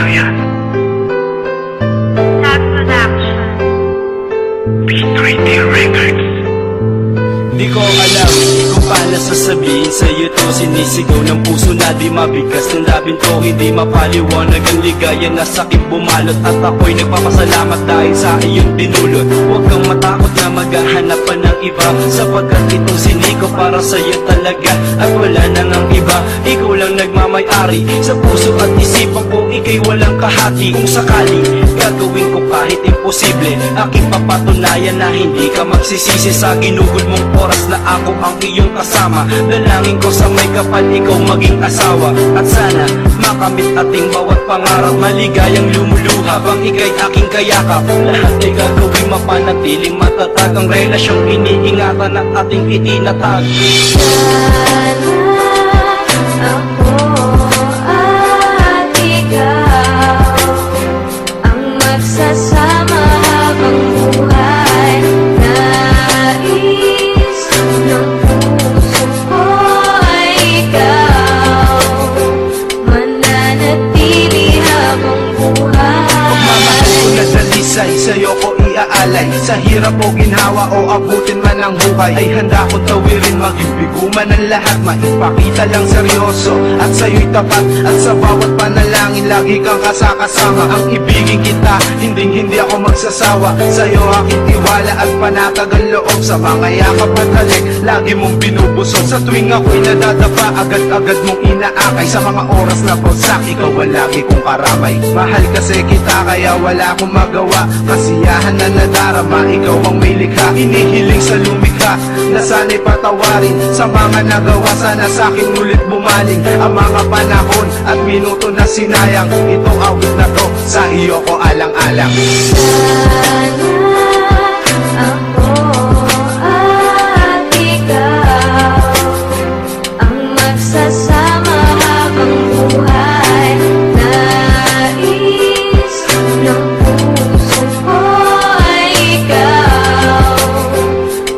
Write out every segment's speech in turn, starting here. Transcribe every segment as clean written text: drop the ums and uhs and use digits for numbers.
Sino yan? Tag Production. B3D Records. Di ko alam kung paano sasabihin sa'yo to. Sinisigaw ng puso na di mabigas ng labing to. Hindi mapaliwanag ang ligaya na sa'kin bumalot. At ako'y nagpapasalamat dahil sa iyong dinulot. Huwag kang matakot na maghahanap pa ng iba, sapagkat itong siniko para sa'yo talaga. At wala na ngang iba, ikaw lang nagmamay-ari. Sa puso at isipan ko, ika'y walang kahati. Kung sakali, gagawin ko kahit imposible. Aking papatunayan na hindi ka magsisisi sa ginugol mong oras na ako ang iyong kasama. Dalangin ko sa may kapal, ikaw maging asawa. At sana makamit ating bawat pangarap, maligayang lumuluha habang ika'y aking kayakap. Lahat ay gagawing mapanatiling matatag ang relasyong iniingatan at ating itinatag. Ako at ikaw ang magsasama habang buhay. Nais ng puso ko ay ikaw, mananatili habang buhay. Pagmamahal ko na dalisay, sa'yo ko iaalay. Sa hirap o ginhawa o abutin man ang buhay, ay handa ko tawirin, maging bigo man ang lahat. Maipakita lang seryoso at sa'yo'y tapat. At sa bawat panalangin, lagi kang kasakasama. Ang ibigin kita, hindi ako magsasawa. Sa'yo aking tiwala at panatag ang loob. Sa mga yakap at halik, lagi mong binubusog. Sa tuwing ako'y nadadapa, agad-agad mong inaakay. Sa mga oras na bagsak, ikaw ang lagi kong karamay. Mahal kasi kita kaya wala akong magawa. Kasiyahan na nadarama, ikaw ang may likha. Hinihiling sa lumikha na sana'y patawarin. Sa mga nagawa, sana sa'kin ulit bumaling. Ang mga panahon at minuto na sinayang, itong awit na to sa iyo ko alang-alang. Ako at ikaw ang magsasama habang buhay. Nais ng puso ko ay ikaw,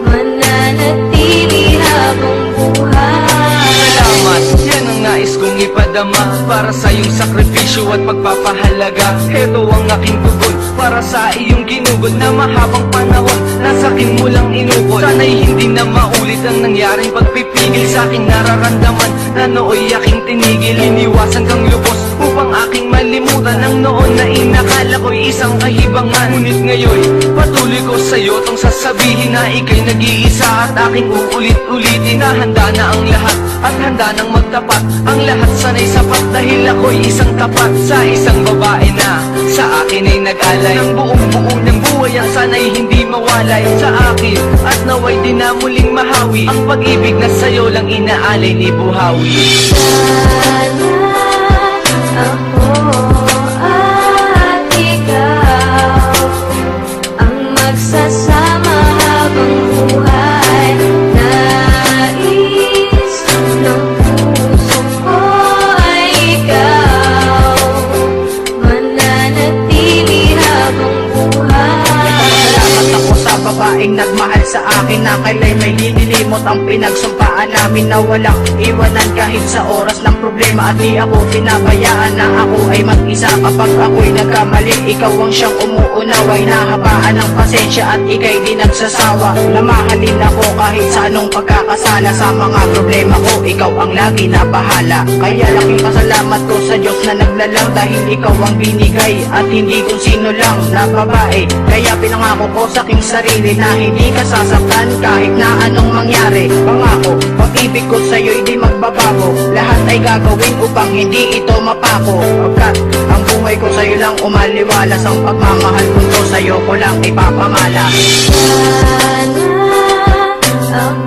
mananatili habang buhay. Salamat, yan ang nais kong ipadama. Para sa iyong sakripisyo at pagpapahalaga. Heto ang aking tugon para sa iyong ginugol na mahabang panahon nasakin mo lang inukol. Sana'y hindi na maulit ang nangyaring pagpipigil sa aking nararamdaman na nooy aking tinigil. Iniwasan kang lubos upang aking malimutan ang noon na inakala ko'y isang kahibangan. Ngunit ngayon, patuloy ko sa'yo tong sasabihin na ika'y nag-iisa. At aking uulit-ulitin na handa na ang lahat at handa nang magtapat. Ang lahat sana'y sapat dahil ako'y isang tapat sa isang babae na sa akin ay nag-alay. Ang buong-buo ng buhay ang sana'y hindi mawalay sa akin. At naway di na muling mahawi ang pag-ibig na sa'yo lang inaalay ni Buhawi. Ako at ikaw ang magsasama habang buhay. Nais ng puso ko ay ikaw, mananatili habang buhay. Salamat ako sa babaeng nagmahal sa akin, na kaila'y may lililimot ang pinagsumpaan namin na walang iwanan kahit sa oras ng problema. At di ako pinabayaan na ako ay mag-isa kapag ako'y nagkamali. Ikaw ang siyang umuunaway, nahabaan ng pasensya at ika'y di nagsasawa na mahalin ako kahit sa anong pagkakasala. Sa mga problema ko, ikaw ang lagi na bahala. Kaya laking pasalamat ko sa Diyos na naglalang, dahil ikaw ang binigay at hindi kung sino lang na babae. Kaya pinangako ko sa aking sarili na hindi ka sasaktan kahit na anong mangyari. Pangako, pag-ibig ko sa'yo'y di magbabago. Lahat ay gagawin upang hindi ito mapako. Pagkat ang buhay ko sa'yo lang umaliwalas, ang pagmamahal ko to sa'yo ko lang ipapamala. Sana ako